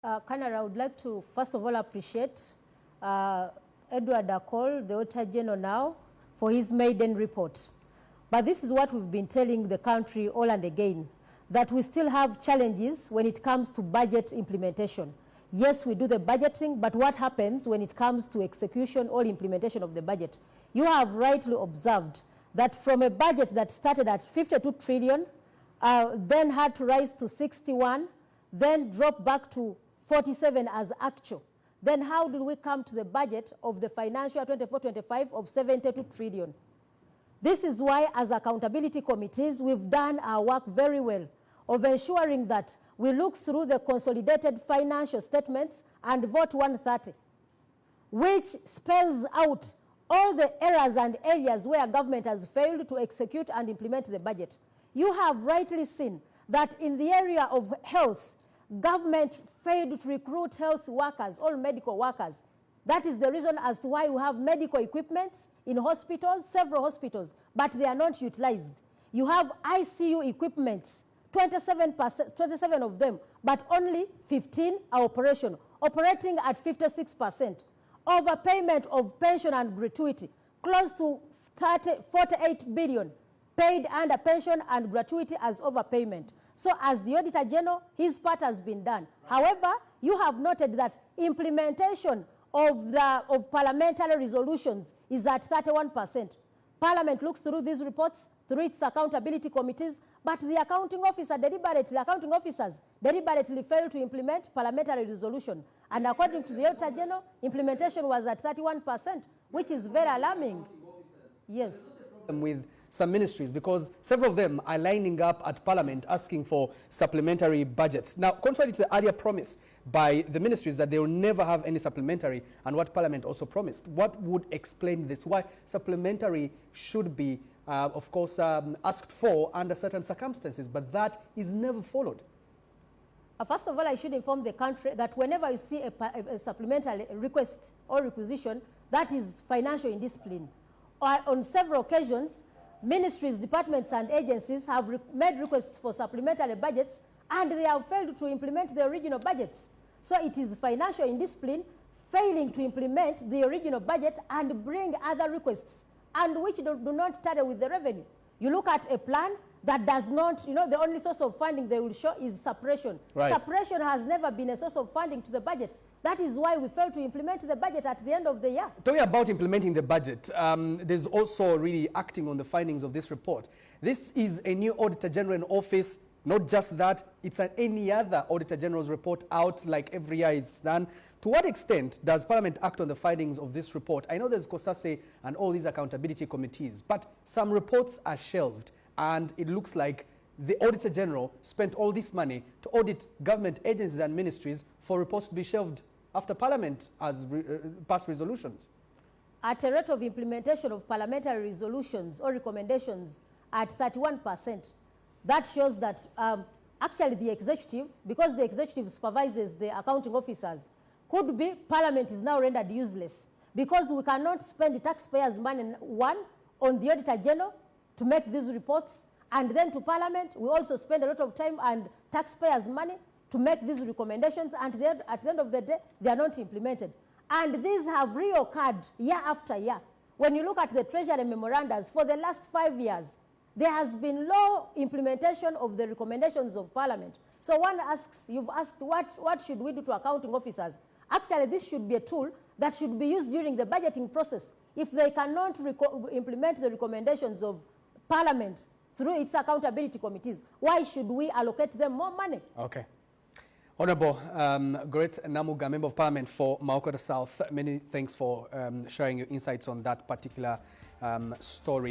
Canara, I would like to first of all appreciate Edward Akol, the Auditor General now, for his maiden report. But this is what we've been telling the country all and again, that we still have challenges when it comes to budget implementation. Yes, we do the budgeting, but what happens when it comes to execution or implementation of the budget? You have rightly observed that from a budget that started at 52 trillion, then had to rise to 61, then drop back to 47 as actual. Then how did we come to the budget of the financial 24-25 of 72 trillion? This is why, as accountability committees, we've done our work very well of ensuring that we look through the consolidated financial statements and vote 130, which spells out all the errors and areas where government has failed to execute and implement the budget. You have rightly seen that in the area of health, government failed to recruit health workers, all medical workers. That is the reason as to why we have medical equipment in hospitals, several hospitals, but they are not utilized. You have ICU equipment, 27 of them, but only 15 are operating at 56%. Overpayment of pension and gratuity, close to 48 billion paid under pension and gratuity as overpayment. So as the Auditor General, his part has been done. Right. However, you have noted that implementation of parliamentary resolutions is at 31%. Parliament looks through these reports, through its accountability committees, but the accounting officers deliberately failed to implement parliamentary resolution. And according to the Auditor General, implementation was at 31%, which is very alarming. Yes. With some ministries, because several of them are lining up at Parliament asking for supplementary budgets. Now, contrary to the earlier promise by the ministries that they will never have any supplementary, and what Parliament also promised, what would explain this? Why supplementary should be, of course, asked for under certain circumstances, but that is never followed? First of all, I should inform the country that whenever you see a supplementary request or requisition, that is financial indiscipline. On several occasions, ministries, departments, and agencies have made requests for supplementary budgets, and they have failed to implement the original budgets. So it is financial indiscipline, failing to implement the original budget and bring other requests, and which do not tally with the revenue. You look at a plan that does not, the only source of funding they will show is suppression. Right. Suppression has never been a source of funding to the budget. That is why we failed to implement the budget at the end of the year. Talking about implementing the budget, there's also really acting on the findings of this report. This is a new Auditor General in office. Not just that, it's any other Auditor General's report out like every year it's done. To what extent does Parliament act on the findings of this report? I know there's COSASE and all these accountability committees, but some reports are shelved, and it looks like the Auditor General spent all this money to audit government agencies and ministries for reports to be shelved after Parliament has passed resolutions. At a rate of implementation of parliamentary resolutions or recommendations at 31%, that shows that actually the executive, because the executive supervises the accounting officers, could be Parliament is now rendered useless, because we cannot spend the taxpayers' money, one, on the Auditor General to make these reports, and then to Parliament, we also spend a lot of time and taxpayers' money to make these recommendations, and at the end of the day, they are not implemented. And these have reoccurred year after year. When you look at the Treasury memorandums, for the last 5 years, there has been low implementation of the recommendations of Parliament. So one asks, you've asked, what should we do to accounting officers? Actually, this should be a tool that should be used during the budgeting process. If they cannot implement the recommendations of Parliament through its accountability committees, why should we allocate them more money? Okay. Honourable Gorreth Namugga, Member of Parliament for Maokota South, many thanks for sharing your insights on that particular story.